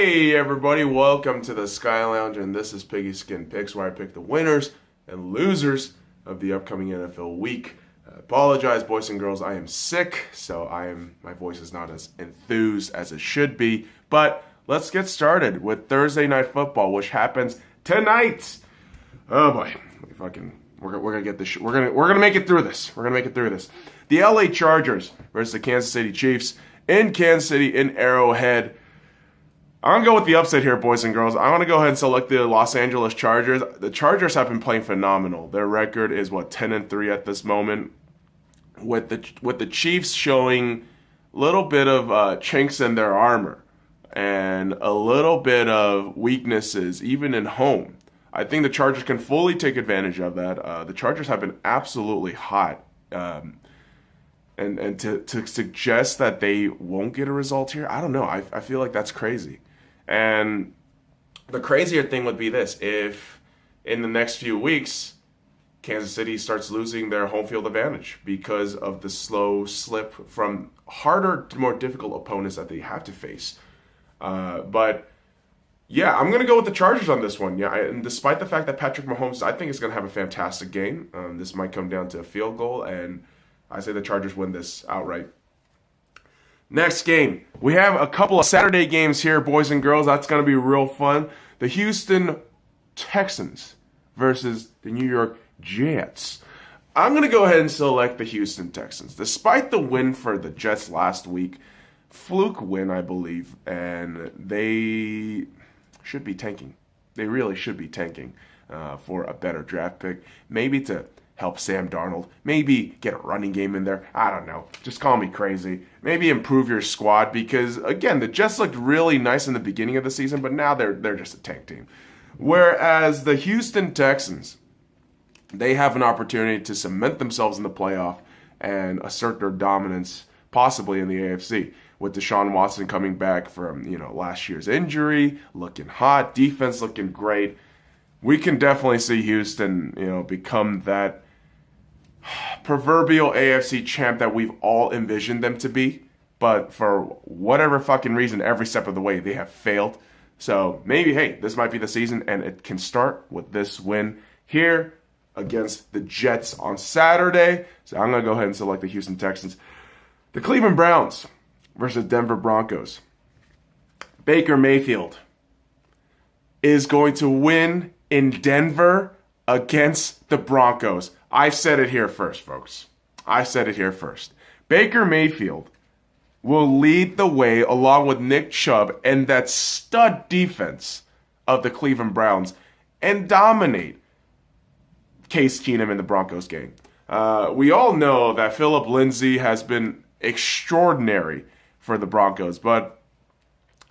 Hey everybody, welcome to the SkyLounge, and this is Piggyskin Picks, where I pick the winners and losers of the upcoming NFL week. I apologize, boys and girls, I am sick, so my voice is not as enthused as it should be. But let's get started with Thursday Night Football, which happens tonight. Oh boy, we're gonna get this. We're gonna make it through this. We're gonna make it through this. The LA Chargers versus the Kansas City Chiefs in Kansas City in Arrowhead. I'm going to go with the upset here, boys and girls. I want to go ahead and select the Los Angeles Chargers. The Chargers have been playing phenomenal. Their record is, 10-3 at this moment, with the Chiefs showing a little bit of chinks in their armor and a little bit of weaknesses, even in home. I think the Chargers can fully take advantage of that. The Chargers have been absolutely hot. And to suggest that they won't get a result here, I don't know. I feel like that's crazy. And the crazier thing would be this: if in the next few weeks, Kansas City starts losing their home field advantage because of the slow slip from harder to more difficult opponents that they have to face. But yeah, I'm going to go with the Chargers on this one. Yeah, and despite the fact that Patrick Mahomes, I think, is going to have a fantastic game. This might come down to a field goal, and I say the Chargers win this outright. Next game, we have a couple of Saturday games here, boys and girls. That's going to be real fun. The Houston Texans versus the New York Jets. I'm going to go ahead and select the Houston Texans. Despite the win for the Jets last week, fluke win, I believe, and they should be tanking. They really should be tanking for a better draft pick. Maybe to help Sam Darnold. Maybe get a running game in there. I don't know. Just call me crazy. Maybe improve your squad because, again, the Jets looked really nice in the beginning of the season, but now they're just a tank team. Whereas the Houston Texans, they have an opportunity to cement themselves in the playoff and assert their dominance, possibly in the AFC, with Deshaun Watson coming back from last year's injury, looking hot, defense looking great. We can definitely see Houston, become that proverbial AFC champ that we've all envisioned them to be. But for whatever fucking reason, every step of the way, they have failed. So maybe, hey, this might be the season, and it can start with this win here against the Jets on Saturday. So I'm going to go ahead and select the Houston Texans. The Cleveland Browns versus Denver Broncos. Baker Mayfield is going to win in Denver against the Broncos. I said it here first, folks. I said it here first. Baker Mayfield will lead the way along with Nick Chubb and that stud defense of the Cleveland Browns and dominate Case Keenum in the Broncos game. We all know that Phillip Lindsay has been extraordinary for the Broncos, but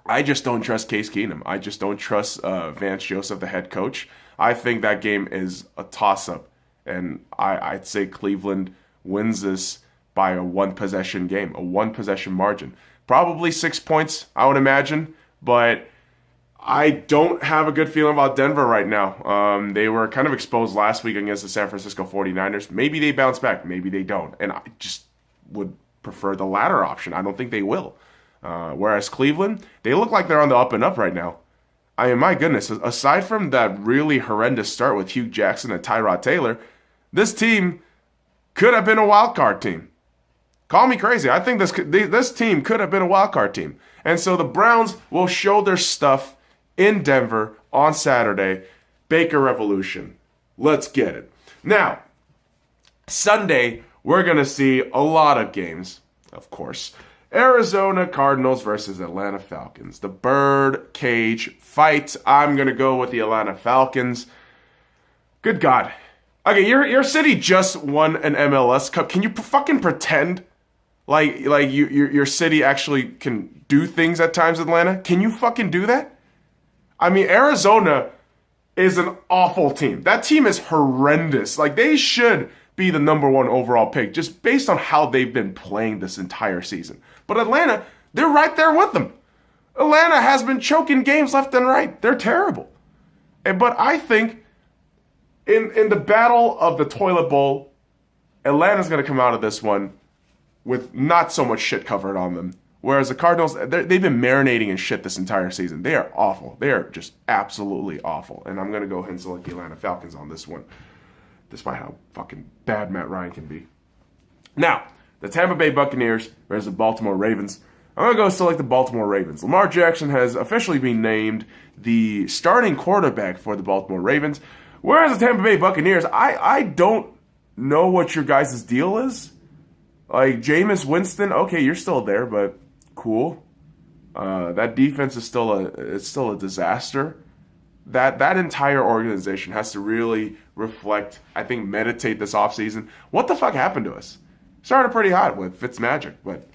I just don't trust Case Keenum. I just don't trust Vance Joseph, the head coach. I think that game is a toss-up, and I'd say Cleveland wins this by a one-possession game, a one-possession margin. Probably 6 points, I would imagine, but I don't have a good feeling about Denver right now. They were kind of exposed last week against the San Francisco 49ers. Maybe they bounce back, maybe they don't, and I just would prefer the latter option. I don't think they will. Whereas Cleveland, they look like they're on the up and up right now. I mean, my goodness, aside from that really horrendous start with Hugh Jackson and Tyrod Taylor, this team could have been a wild card team. Call me crazy. I think this team could have been a wild card team. And so the Browns will show their stuff in Denver on Saturday. Baker Revolution. Let's get it. Now, Sunday, we're going to see a lot of games, of course. Arizona Cardinals versus Atlanta Falcons. The bird cage fight. I'm going to go with the Atlanta Falcons. Good God. Okay, your city just won an MLS Cup. Can you fucking pretend like your city actually can do things at times, Atlanta? Can you fucking do that? I mean, Arizona is an awful team. That team is horrendous. Like, they should be the number one overall pick just based on how they've been playing this entire season. But Atlanta, they're right there with them. Atlanta has been choking games left and right. They're terrible. But I think in the battle of the toilet bowl, Atlanta's going to come out of this one with not so much shit covered on them, Whereas the Cardinals, they've been marinating in shit this entire season. They are awful. They are just absolutely awful. And I'm going to go ahead and select the Atlanta Falcons on this one, despite how fucking bad Matt Ryan can be. Now, the Tampa Bay Buccaneers versus the Baltimore Ravens. I'm going to go select the Baltimore Ravens. Lamar Jackson has officially been named the starting quarterback for the Baltimore Ravens. Whereas the Tampa Bay Buccaneers, I don't know what your guys' deal is. Like, Jameis Winston, okay, you're still there, but cool. That defense is still a disaster. That entire organization has to really reflect, I think, meditate this offseason. What the fuck happened to us? Started pretty hot with Fitzmagic, but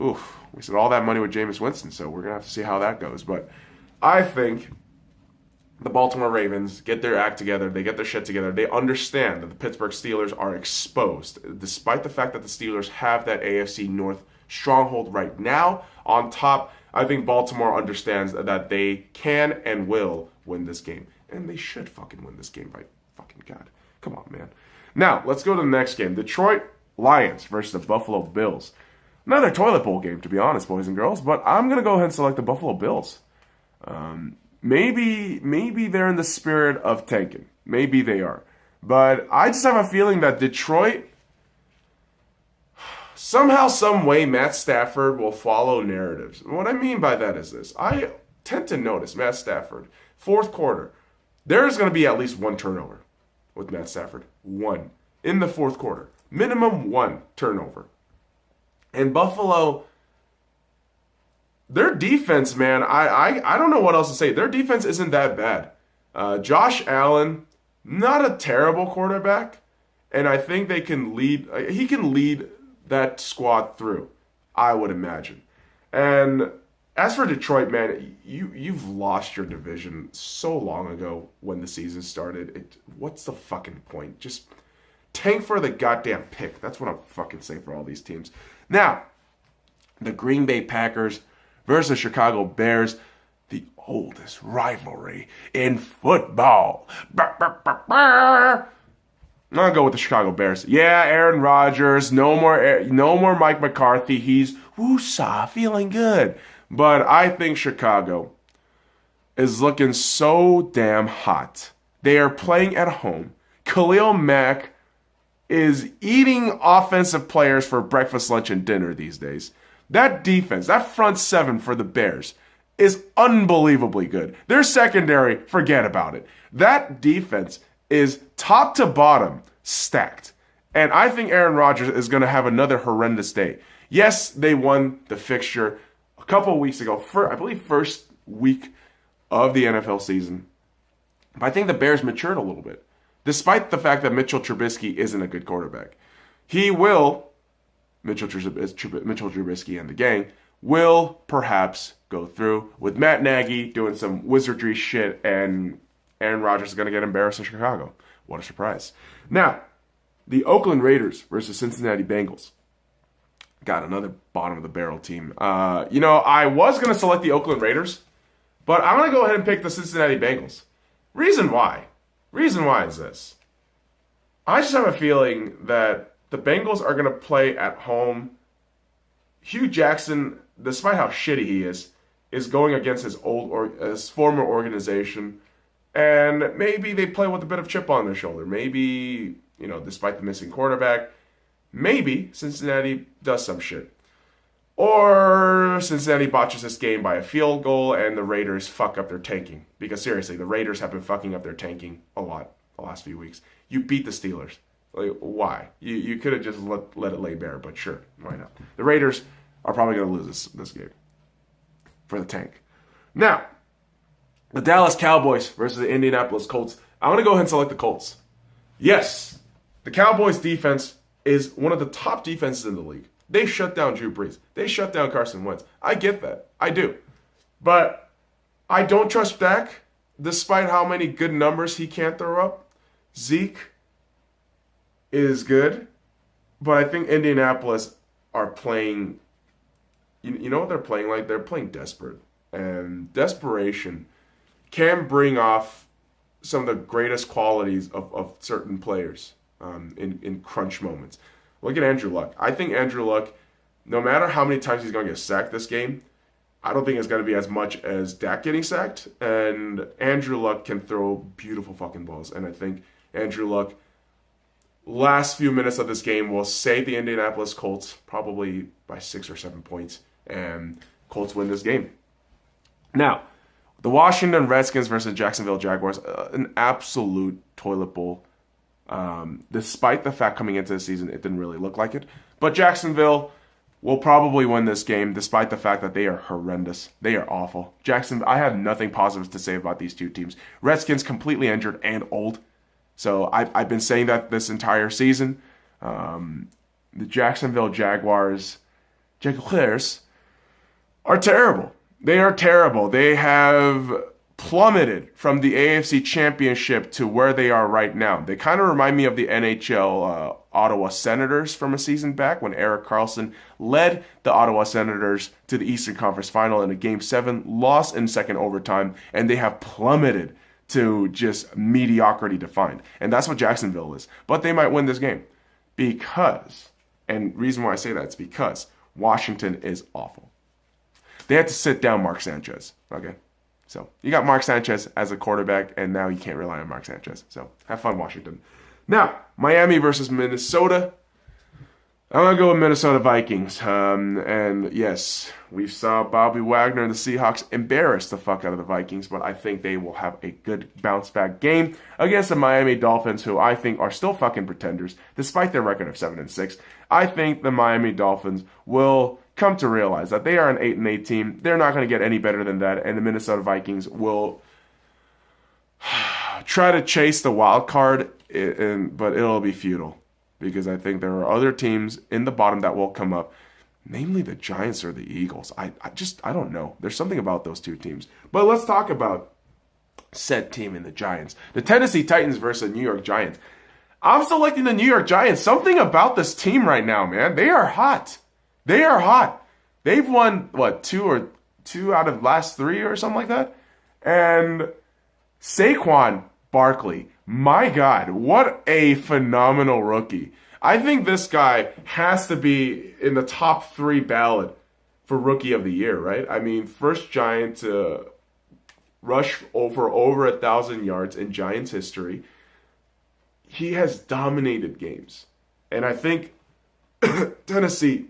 oof, we spent all that money with Jameis Winston, so we're going to have to see how that goes. But I think the Baltimore Ravens get their act together. They get their shit together. They understand that the Pittsburgh Steelers are exposed, despite the fact that the Steelers have that AFC North stronghold right now. On top, I think Baltimore understands that they can and will win this game. And they should fucking win this game, by fucking God. Come on, man. Now, let's go to the next game. Detroit Lions versus the Buffalo Bills. Another toilet bowl game, to be honest, boys and girls, but I'm going to go ahead and select the Buffalo Bills. Maybe they're in the spirit of tanking. Maybe they are. But I just have a feeling that Detroit, somehow, some way, Matt Stafford will follow narratives. And what I mean by that is this. I tend to notice Matt Stafford, fourth quarter, there's going to be at least one turnover with Matt Stafford. One. In the fourth quarter. Minimum one turnover. And Buffalo, their defense, man, I don't know what else to say. Their defense isn't that bad. Josh Allen, not a terrible quarterback. And I think they can lead, he can lead that squad through, I would imagine. And as for Detroit, man, you've lost your division so long ago when the season started. What's the fucking point? Just tank for the goddamn pick. That's what I'm fucking saying for all these teams. Now, the Green Bay Packers versus Chicago Bears, the oldest rivalry in football. I'm gonna go with the Chicago Bears. Yeah, Aaron Rodgers. No more Mike McCarthy. He's woosah, feeling good. But I think Chicago is looking so damn hot. They are playing at home. Khalil Mack is eating offensive players for breakfast, lunch, and dinner these days. That defense, that front seven for the Bears is unbelievably good. Their secondary, forget about it. That defense is top to bottom stacked. And I think Aaron Rodgers is going to have another horrendous day. Yes, they won the fixture a couple of weeks ago, I believe first week of the NFL season. But I think the Bears matured a little bit, despite the fact that Mitchell Trubisky isn't a good quarterback. Mitchell Trubisky and the gang will perhaps go through with Matt Nagy doing some wizardry shit, and Aaron Rodgers is going to get embarrassed in Chicago. What a surprise. Now, the Oakland Raiders versus Cincinnati Bengals. Got another bottom of the barrel team. I was going to select the Oakland Raiders, but I'm going to go ahead and pick the Cincinnati Bengals. Reason why is this. I just have a feeling that the Bengals are going to play at home. Hugh Jackson, despite how shitty he is going against his former organization. And maybe they play with a bit of chip on their shoulder. Maybe, despite the missing quarterback, maybe Cincinnati does some shit. Or Cincinnati botches this game by a field goal and the Raiders fuck up their tanking. Because seriously, the Raiders have been fucking up their tanking a lot the last few weeks. You beat the Steelers. Like, why? You could have just let it lay bare, but sure, why not? The Raiders are probably going to lose this game for the tank. Now, the Dallas Cowboys versus the Indianapolis Colts. I'm going to go ahead and select the Colts. Yes, the Cowboys defense is one of the top defenses in the league. They shut down Drew Brees. They shut down Carson Wentz. I get that. I do. But I don't trust Dak, despite how many good numbers he can throw up. Zeke is good, but I think Indianapolis are playing, you know what they're playing like? They're playing desperate. And desperation can bring off some of the greatest qualities of certain players in crunch moments. Look at Andrew Luck. I think Andrew Luck no matter how many times he's going to get sacked this game, I don't think it's going to be as much as Dak getting sacked. And Andrew Luck can throw beautiful fucking balls. And I think Andrew Luck, last few minutes of this game, will save the Indianapolis Colts probably by 6 or 7 points. And Colts win this game. Now, the Washington Redskins versus Jacksonville Jaguars, an absolute toilet bowl. Despite the fact coming into the season, it didn't really look like it. But Jacksonville will probably win this game, despite the fact that they are horrendous. They are awful. I have nothing positive to say about these two teams. Redskins completely injured and old. So I've been saying that this entire season. The Jacksonville Jaguars are terrible. They are terrible. They have plummeted from the AFC Championship to where they are right now. They kind of remind me of the NHL Ottawa Senators from a season back when Erik Karlsson led the Ottawa Senators to the Eastern Conference Final in a Game 7, lost in second overtime, and they have plummeted to just mediocrity defined. And that's what Jacksonville is. But they might win this game because, and reason why I say that is because Washington is awful. They had to sit down Mark Sanchez, okay? So you got Mark Sanchez as a quarterback, and now you can't rely on Mark Sanchez. So have fun, Washington. Now, Miami versus Minnesota. I'm going to go with Minnesota Vikings. And yes, we saw Bobby Wagner and the Seahawks embarrass the fuck out of the Vikings, but I think they will have a good bounce-back game against the Miami Dolphins, who I think are still fucking pretenders, despite their record of 7-6. I think the Miami Dolphins will come to realize that they are an 8-8 team. They're not going to get any better than that, and the Minnesota Vikings will try to chase the wild card, but it'll be futile because I think there are other teams in the bottom that will come up, namely the Giants or the Eagles. I don't know. There's something about those two teams. But let's talk about said team in the Giants. The Tennessee Titans versus the New York Giants. I'm selecting the New York Giants. Something about this team right now, man. They are hot. They are hot. They've won, two out of last 3 or something like that? And Saquon Barkley, my God, what a phenomenal rookie. I think this guy has to be in the top 3 ballot for Rookie of the Year, right? I mean, first Giant to rush over 1,000 yards in Giants history. He has dominated games. And I think Tennessee,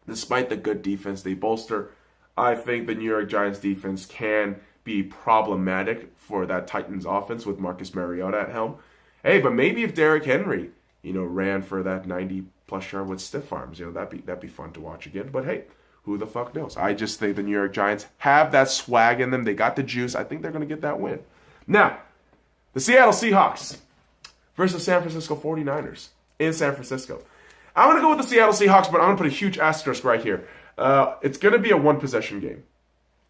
despite the good defense they bolster, I think the New York Giants defense can be problematic for that Titans offense with Marcus Mariota at helm. Hey, but maybe if Derrick Henry, ran for that 90-plus yard with stiff arms, that'd be fun to watch again. But hey, who the fuck knows? I just think the New York Giants have that swag in them. They got the juice. I think they're going to get that win. Now, the Seattle Seahawks versus San Francisco 49ers in San Francisco. I'm going to go with the Seattle Seahawks, but I'm going to put a huge asterisk right here. It's going to be a one-possession game,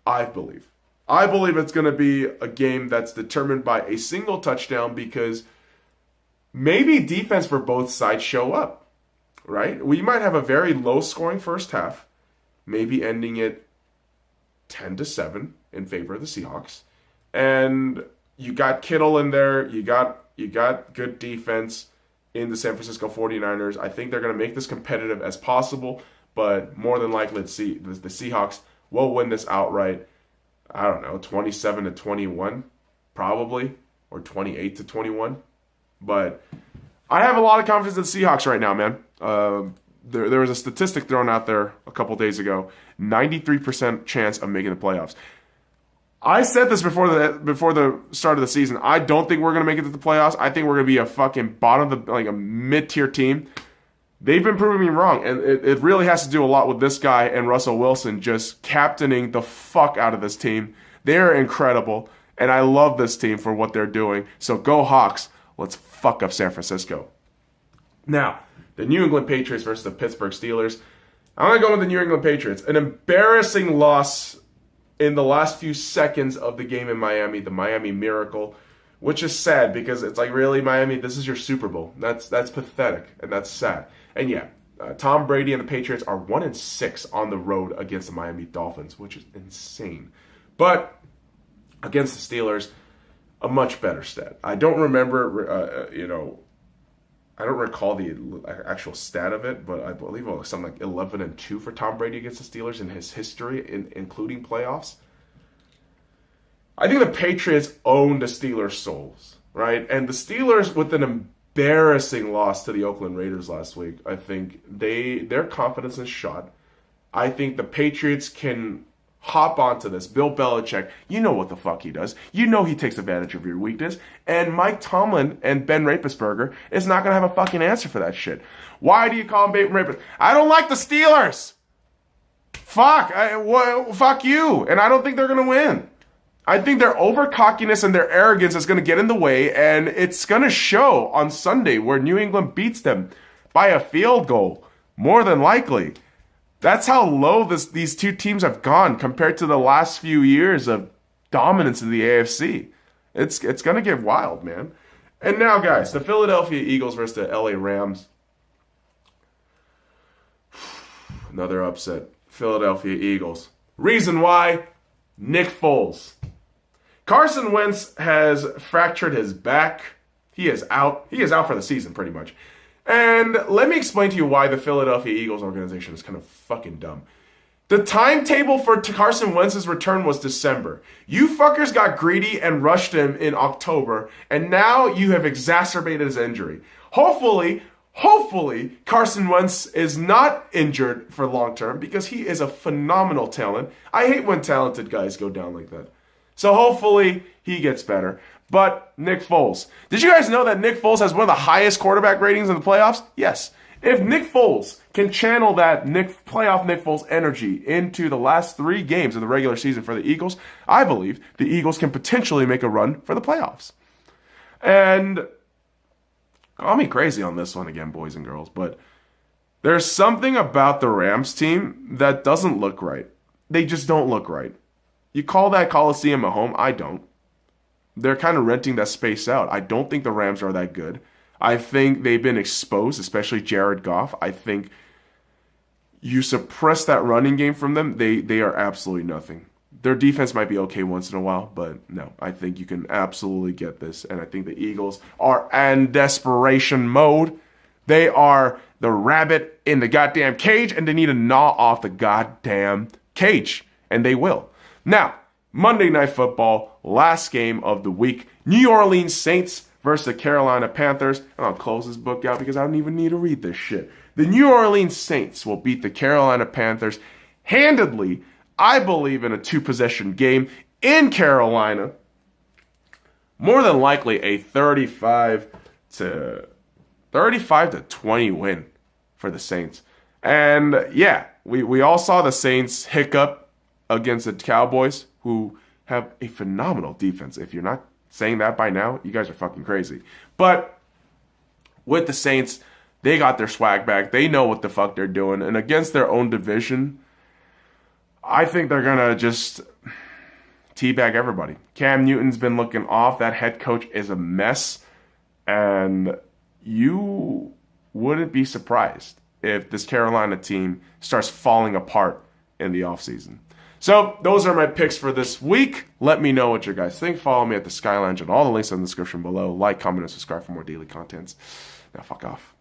I believe. I believe it's going to be a game that's determined by a single touchdown because maybe defense for both sides show up, right? We might have a very low-scoring first half, maybe ending it 10-7 in favor of the Seahawks. And you got Kittle in there. You got good defense in the San Francisco 49ers. I think they're going to make this competitive as possible, but more than likely, the Seahawks will win this outright. I don't know, 27-21, probably, or 28-21. But I have a lot of confidence in the Seahawks right now, man. There was a statistic thrown out there a couple days ago: 93% chance of making the playoffs. I said this before the start of the season. I don't think we're going to make it to the playoffs. I think we're going to be a fucking a mid-tier team. They've been proving me wrong, and it really has to do a lot with this guy and Russell Wilson just captaining the fuck out of this team. They're incredible, and I love this team for what they're doing. So go Hawks. Let's fuck up San Francisco. Now, the New England Patriots versus the Pittsburgh Steelers. I'm going to go with the New England Patriots. An embarrassing loss in the last few seconds of the game in Miami, the Miami Miracle, which is sad because it's like, really, Miami, this is your Super Bowl. That's pathetic, and that's sad. And yeah, Tom Brady and the Patriots are 1-6 on the road against the Miami Dolphins, which is insane. But against the Steelers, a much better stat. I don't remember, I don't recall the actual stat of it, but I believe it was something like 11-2 for Tom Brady against the Steelers in his history, including playoffs. I think the Patriots own the Steelers' souls, right? And the Steelers, with an embarrassing loss to the Oakland Raiders last week, I think their confidence is shot. I think the Patriots can hop onto this. Bill Belichick, you know what the fuck he does. You know he takes advantage of your weakness. And Mike Tomlin and Ben Roethlisberger is not going to have a fucking answer for that shit. Why do you call him Ben Roethlisberger? I don't like the Steelers. Fuck. Fuck you. And I don't think they're going to win. I think their overcockiness and their arrogance is going to get in the way, and it's going to show on Sunday where New England beats them by a field goal, more than likely. That's how low these two teams have gone compared to the last few years of dominance in the AFC. It's going to get wild, man. And now, guys, the Philadelphia Eagles versus the LA Rams. Another upset. Philadelphia Eagles. Reason why? Nick Foles. Carson Wentz has fractured his back. He is out. He is out for the season, pretty much. And let me explain to you why the Philadelphia Eagles organization is kind of fucking dumb. The timetable for Carson Wentz's return was December. You fuckers got greedy and rushed him in October, and now you have exacerbated his injury. Hopefully, Carson Wentz is not injured for long term because he is a phenomenal talent. I hate when talented guys go down like that. So hopefully he gets better. But Nick Foles. Did you guys know that Nick Foles has one of the highest quarterback ratings in the playoffs? Yes. If Nick Foles can channel that playoff Nick Foles energy into the last 3 games of the regular season for the Eagles, I believe the Eagles can potentially make a run for the playoffs. And call me crazy on this one again, boys and girls, but there's something about the Rams team that doesn't look right. They just don't look right. You call that Coliseum a home? I don't. They're kind of renting that space out. I don't think the Rams are that good. I think they've been exposed, especially Jared Goff. I think you suppress that running game from them, they are absolutely nothing. Their defense might be okay once in a while, but no, I think you can absolutely get this. And I think the Eagles are in desperation mode. They are the rabbit in the goddamn cage, and they need to gnaw off the goddamn cage. And they will. Now, Monday Night Football, last game of the week. New Orleans Saints versus the Carolina Panthers. And I'll close this book out because I don't even need to read this shit. The New Orleans Saints will beat the Carolina Panthers handedly, I believe, in a 2-possession game in Carolina. More than likely a 35 to 20 win for the Saints. And yeah, we all saw the Saints hiccup against the Cowboys, who have a phenomenal defense. If you're not saying that by now, you guys are fucking crazy. But with the Saints, they got their swag back. They know what the fuck they're doing. And against their own division, I think they're going to just teabag everybody. Cam Newton's been looking off. That head coach is a mess. And you wouldn't be surprised if this Carolina team starts falling apart in the offseason. So those are my picks for this week. Let me know what you guys think. Follow me at the SkyLounge and all the links in the description below. Like, comment, and subscribe for more daily contents. Now fuck off.